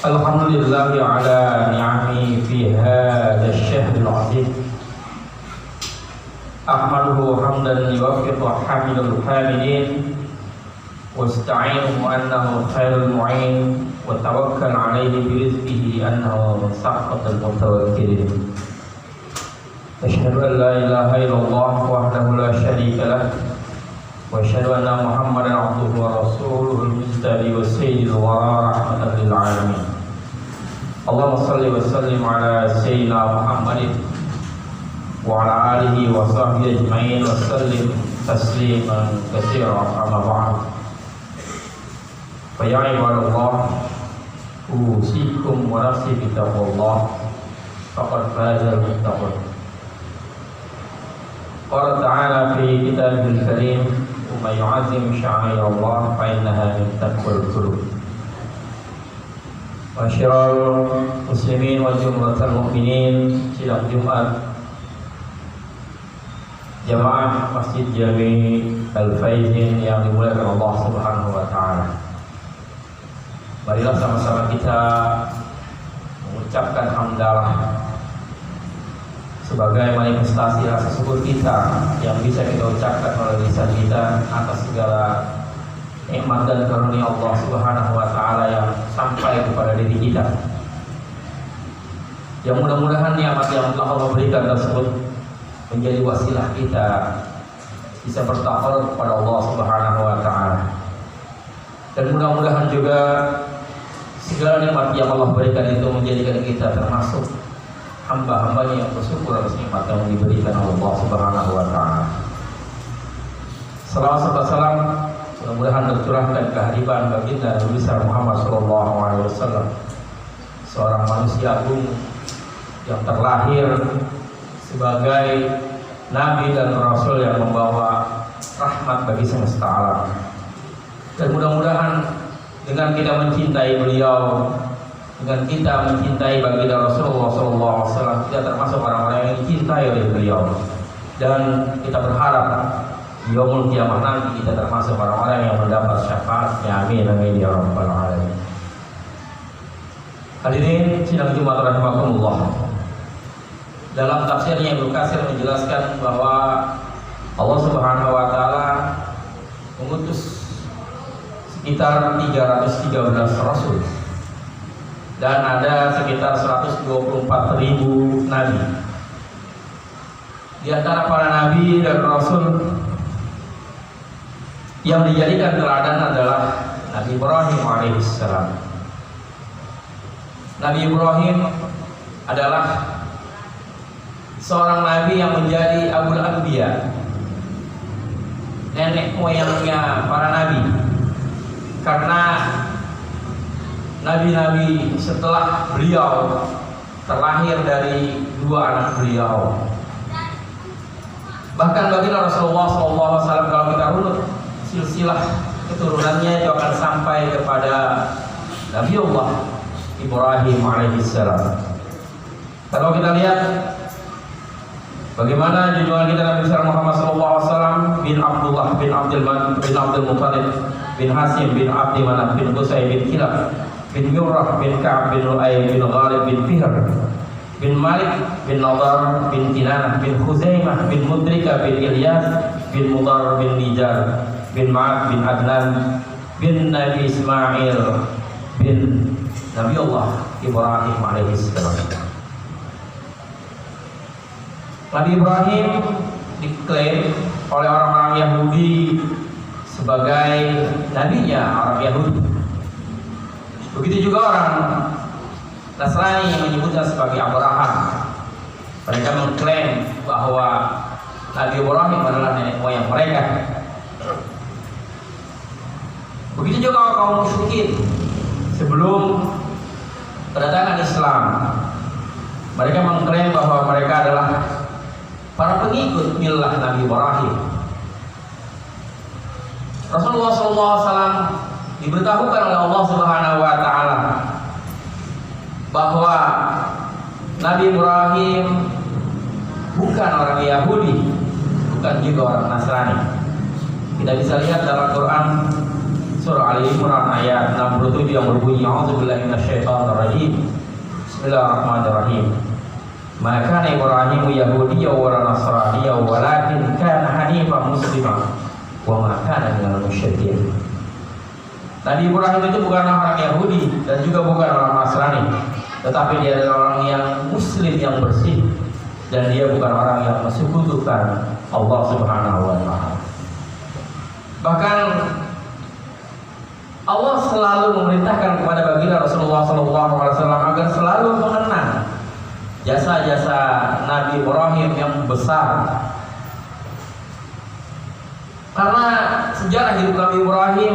Alhamdulillahi ala ni'ami fi hadha ash-shahr al-'azim. Ahmaduhu hamdan yuwaffiqu hamidul hamidin wa asta'inuhu annahu khairul mu'in wa tawakkal 'alayhi bi rizqihi annahu saqqatul mutawakkilin. Asyhadu an la ilaha illallah wahdahu la syarika lah wa asyhadu anna Muhammadan 'abduhu wa rasuluhul mustabi wa sayyidul wara rahmatan lil 'alamin. Allahumma salli wa sallim ala sayyidina Muhammadin wa ala alihi wa sahbihi ajma'in wa sallim tasliman katsiran, amma ba'd. Fa ya ibadallah, usikum wa nafsi bi taqwallah, faqad fazal muttaqun. Qala ta'ala fi kitabil karim, wa may yu'azzim sya'airallah fa innaha min taqwal qulub. Masyarul muslimin wa jumlatul mu'minin, sidang Jumat Jamaah Masjid Jami Al-Faizin yang dimuliakan Allah Subhanahu wa taala. Marilah sama-sama kita mengucapkan hamdalah sebagai manifestasi rasa syukur kita yang bisa kita ucapkan oleh lisan kita atas segala nikmat dan karunia Allah Subhanahu wa taala yang sampai kepada diri kita. Yang mudah-mudahan nikmat yang telah Allah berikan tersebut menjadi wasilah kita bisa bertakwa kepada Allah Subhanahu wa taala. Dan mudah-mudahan juga segala nikmat yang Allah berikan itu menjadikan kita termasuk hamba-hambanya yang bersyukur atas nikmat yang diberikan Allah Subhanahu wa taala. Salawat serta salam mudah-mudahan tercurahkan kehadiran baginda Nabi besar Muhammad sallallahu alaihi wasallam, seorang manusia agung yang terlahir sebagai nabi dan rasul yang membawa rahmat bagi semesta alam. Dan mudah-mudahan dengan kita mencintai beliau, dengan kita mencintai baginda Rasulullah sallallahu alaihi wasallam, kita termasuk orang-orang yang dicintai oleh beliau. Dan kita berharap yaumul kiamah nanti kita termasuk orang-orang yang mendapat syafaatnya. Amin amin ya rabbal alamin. Hadirin sidang Jumat rahimakumullah. Dalam tafsirnya Ibnu Katsir menjelaskan bahwa Allah Subhanahu wa taala mengutus sekitar 313 rasul dan ada sekitar 124.000 nabi. Di antara para nabi dan rasul yang dijadikan teladan adalah Nabi Ibrahim alaihissalam. Nabi Ibrahim adalah seorang nabi yang menjadi abul anbiya, nenek moyangnya para nabi, karena nabi-nabi setelah beliau terlahir dari dua anak beliau. Bahkan baginda Rasulullah SAW kalau kita runut silsilah keturunannya itu akan sampai kepada Nabiullah Ibrahim alaihissalam. Kalau kita lihat bagaimana junjungan kita Nabi besar Muhammad SAW bin Abdullah bin Abdul Muttalib bin Hasim bin Abdi Manaf bin Qusay bin Kilab bin Murrah bin Ka'ab bin Lu'ay bin Ghalib bin Fihr bin Malik bin Nadar bin Kinanah bin Khuzaimah bin Mudrika bin Ilyas bin Mudar bin Nijar bin Ma'ad bin Adnan bin Nabi Ismail bin Nabiullah Ibrahim alaihissalam. Nabi Ibrahim diklaim oleh orang-orang Yahudi sebagai nabinya orang Yahudi. Begitu juga orang Nasrani yang menyebutnya sebagai Abraham. Mereka mengklaim bahwa Nabi Ibrahim adalah nenek moyang mereka. Begitu juga kaum musyrikin sebelum kedatangan Islam. Mereka mengklaim bahwa mereka adalah para pengikut milah Nabi Ibrahim. Rasulullah SAW diberitahukan oleh Allah Subhanahu wa taala bahwa Nabi Ibrahim bukan orang Yahudi, bukan juga orang Nasrani. Kita bisa lihat dalam Quran surah Ali Imran ayat 67 yang berbunyi a'udzubillahi minasyaitonirrajim. Bismillahirrahmanirrahim. Ma kana Ibrahimu yahudiyyan wa la nasraniyyan walakin kana hanifan musliman wa ma kana minal musyrikin. Nabi Ibrahim itu bukan orang Yahudi dan juga bukan orang Nasrani, tetapi dia adalah orang yang muslim yang bersih, dan dia bukan orang yang mensekutukan Allah Subhanahu wa taala. Bahkan Allah selalu memerintahkan kepada baginda Rasulullah SAW agar selalu mengenang jasa-jasa Nabi Ibrahim yang besar. Karena sejarah hidup Nabi Ibrahim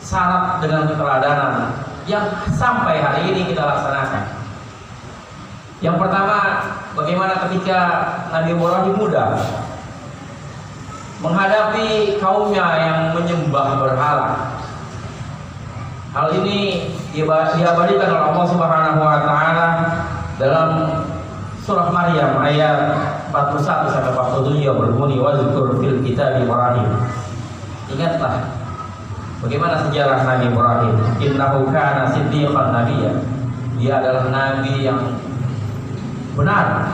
syarat dengan keteladanan yang sampai hari ini kita laksanakan. Yang pertama, bagaimana ketika Nabi Ibrahim muda menghadapi kaumnya yang menyembah berhala. Hal ini diabadikan oleh Allah Subhanahu wa taala dalam surah Maryam ayat 41 sampai 47 yang berbunyi wazkur fil kitab Ibrahim. Ingatlah bagaimana sejarah Nabi Ibrahim. Innahu kana siddiqan nabiyya. Dia adalah nabi yang benar.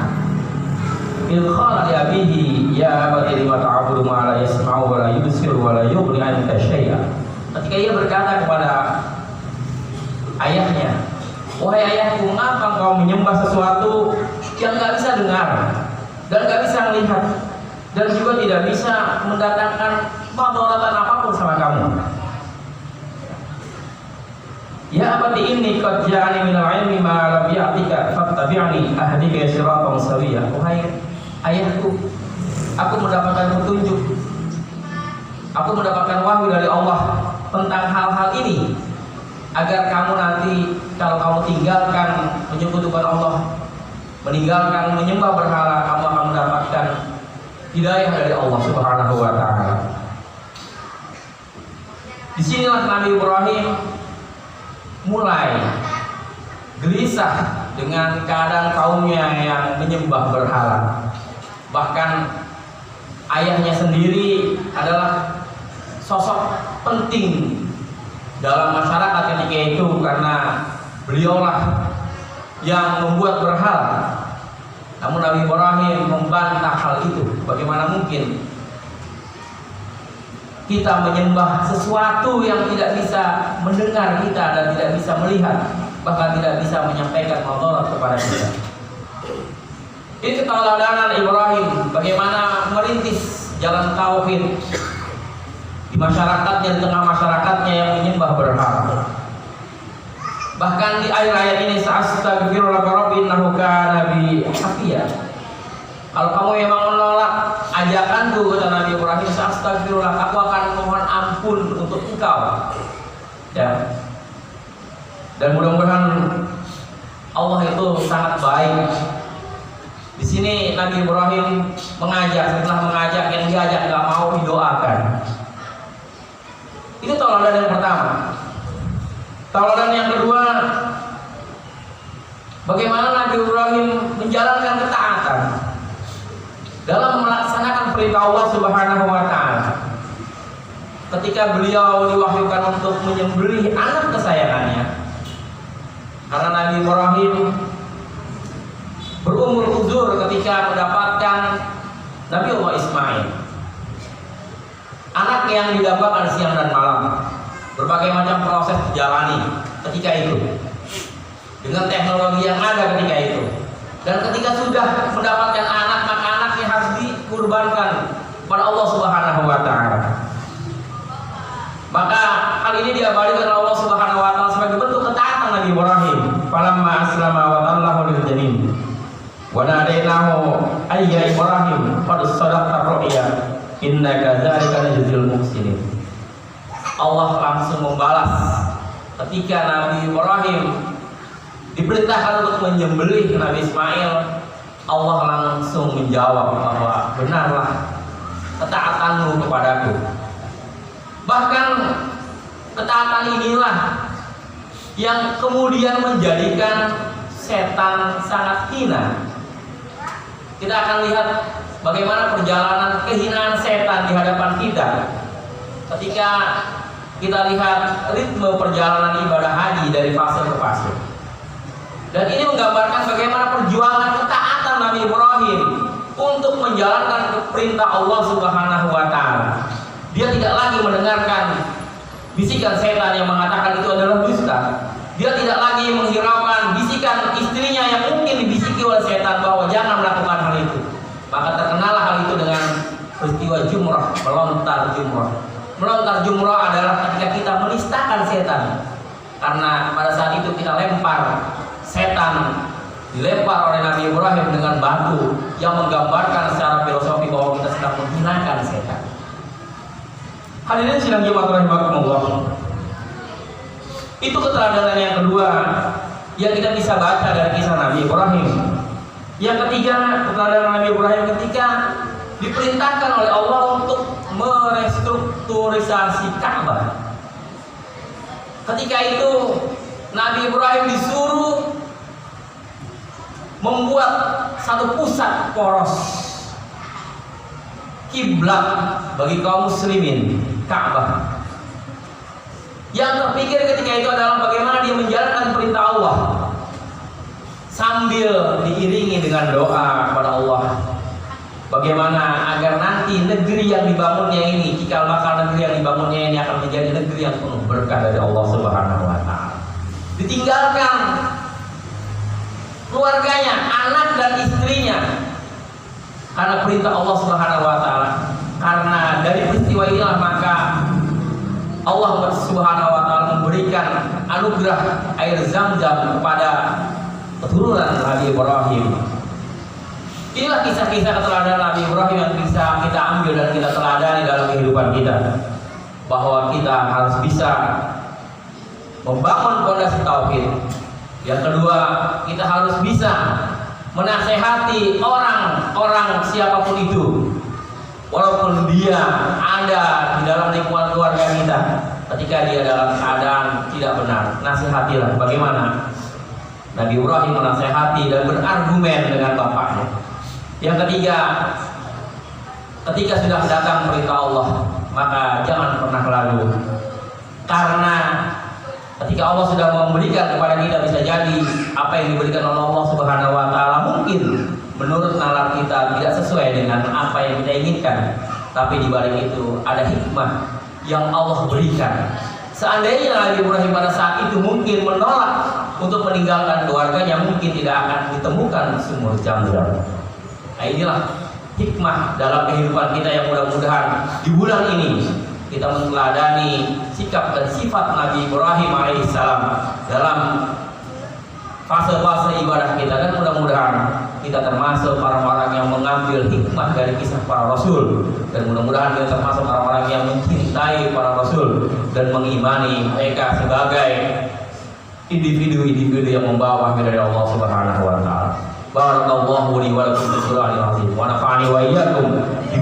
Il qala li abihi ya abati lima ta'budu ma la yasma'u wa la yubsiru wa la yughni 'anka syai'a. Ketika ia berkata kepada ayahnya, wahai ayahku, mengapa engkau menyembah sesuatu yang enggak bisa dengar dan enggak bisa melihat dan juga tidak bisa mendatangkan madaratan apapun sama kamu? Ya abati inni qad ja'ani minal 'ilmi ma lam ya'tika fattabi'ni ahdika siratan sawiyya. Wahai ayahku, aku mendapatkan petunjuk, aku mendapatkan wahyu dari Allah tentang hal-hal ini, agar kamu nanti kalau kamu tinggalkan menyekutukan Allah, meninggalkan menyembah berhala, kamu akan mendapatkan hidayah dari Allah Subhanahu wa taala. Disinilah Nabi Ibrahim mulai gelisah dengan keadaan kaumnya yang menyembah berhala. Bahkan ayahnya sendiri adalah sosok penting dalam masyarakat ketika itu, karena beliaulah yang membuat berhala. Namun Nabi Ibrahim membantah hal itu. Bagaimana mungkin kita menyembah sesuatu yang tidak bisa mendengar kita dan tidak bisa melihat, bahkan tidak bisa menyampaikan madarat kepada kita. Ini keteladanan Ibrahim bagaimana merintis jalan tauhid di masyarakatnya, di tengah masyarakatnya yang menyembah berhala. Bahkan di akhir ayat ini, sa'astaghfirullah rabbi innahu kana bi hafiya. Kalau kamu memang menolak ajakanku, kata Nabi Ibrahim, sa'astaghfirullah, aku akan mohon ampun untuk engkau. Ya. Dan mudah-mudahan Allah itu sangat baik. Di sini Nabi Ibrahim mengajak, setelah mengajak yang diajak nggak mau, didoakan. Itu tauladan yang pertama. Tauladan yang kedua, bagaimana Nabi Ibrahim menjalankan ketaatan dalam melaksanakan perintah Allah Subhanahu wa taala. Ketika beliau diwahyukan untuk menyembelih anak kesayangannya, karena Nabi Ibrahim berumur uzur ketika mendapatkan Nabi Allah Ismail, anak yang didambakan siang dan malam. Berbagai macam proses dijalani ketika itu dengan teknologi yang ada ketika itu. Dan ketika sudah mendapatkan anak, maka anaknya harus dikurbankan kepada Allah Subhanahu wa taala. Maka hal ini diabadikan oleh Allah Subhanahu wa taala sebagai bentuk ketaatan Nabi Ibrahim. Falamma aslama wa tallahu lil janin. Wa nadainahu ayya Ibrahim qad sadaqta ru'ya innaka dzalika najzil muhsinin. Allah langsung membalas ketika Nabi Ibrahim diperintahkan untuk menyembelih Nabi Ismail. Allah langsung menjawab bahwa benarlah ketaatanmu kepadaku. Bahkan ketaatan inilah yang kemudian menjadikan setan sangat hina. Kita akan lihat bagaimana perjalanan kehinaan setan di hadapan kita ketika kita lihat ritme perjalanan ibadah haji dari fase ke fase. Dan ini menggambarkan bagaimana perjuangan ketaatan Nabi Ibrahim untuk menjalankan perintah Allah Subhanahu wa taala. Dia tidak lagi mendengarkan bisikan setan yang mengatakan itu adalah dusta. Dia tidak lagi menghiraukan bisikan istrinya yang mungkin dibisiki oleh setan bahwa jangan melakukan hal itu. Maka terkenalah hal itu dengan peristiwa jumrah, melontar jumrah. Melontar jumrah adalah ketika kita menistakan setan. Karena pada saat itu kita lempar setan, dilempar oleh Nabi Ibrahim dengan batu yang menggambarkan secara filosofi bahwa kita sedang menghinakan setan. Hadirin sidang Jumat rahimakumullah. Itu keteladanan yang kedua yang kita bisa baca dari kisah Nabi Ibrahim. Yang ketiga, keteladanan Nabi Ibrahim ketika diperintahkan oleh Allah untuk merestrukturisasi Ka'bah. Ketika itu Nabi Ibrahim disuruh membuat satu pusat poros kiblat bagi kaum muslimin, Ka'bah. Yang terpikir ketika itu adalah bagaimana dia menjalankan perintah Allah sambil diiringi dengan doa kepada Allah. Bagaimana agar nanti negeri yang dibangunnya ini, cikal bakal negeri yang dibangunnya ini akan menjadi negeri yang penuh berkah dari Allah Subhanahu wa taala. Ditinggalkan keluarganya, anak dan istrinya karena perintah Allah Subhanahu wa taala. Karena dari peristiwa inilah maka Allah Subhanahu wa taala memberikan anugerah air Zam-Zam kepada keturunan Nabi Ibrahim. Inilah kisah-kisah keteladanan Nabi Ibrahim yang bisa kita ambil dan kita teladani dalam kehidupan kita. Bahwa kita harus bisa membangun fondasi tauhid. Yang kedua, kita harus bisa menasehati orang-orang siapapun itu, walaupun dia ada di dalam lingkungan keluarga kita, ketika dia dalam keadaan tidak benar, nasihatilah. Bagaimana Nabi Ibrahim menasehati dan berargumen dengan bapaknya. Yang ketiga, ketika sudah datang perintah Allah, maka jangan pernah lalu. Karena ketika Allah sudah memberikan kepada kita, bisa jadi apa yang diberikan oleh Allah Subhanahu wa taala mungkin menurut nalar kita tidak sesuai dengan apa yang kita inginkan. Tapi di balik itu ada hikmah yang Allah berikan. Seandainya Nabi Ibrahim pada saat itu mungkin menolak untuk meninggalkan keluarganya, mungkin tidak akan ditemukan sumur Zam-Zam. Nah, inilah hikmah dalam kehidupan kita yang mudah-mudahan di bulan ini kita meneladani sikap dan sifat Nabi Ibrahim alaihissalam dalam fase-fase ibadah kita, dan mudah-mudahan kita termasuk orang-orang yang mengambil hikmah dari kisah para rasul, dan mudah-mudahan kita termasuk orang-orang yang mencintai para rasul dan mengimani mereka sebagai individu-individu yang membawa wahyu dari Allah Subhanahu wa taala. Barakallahu li wa lakum fil Qur'anil azim wa nafa'ani wa iyyakum bima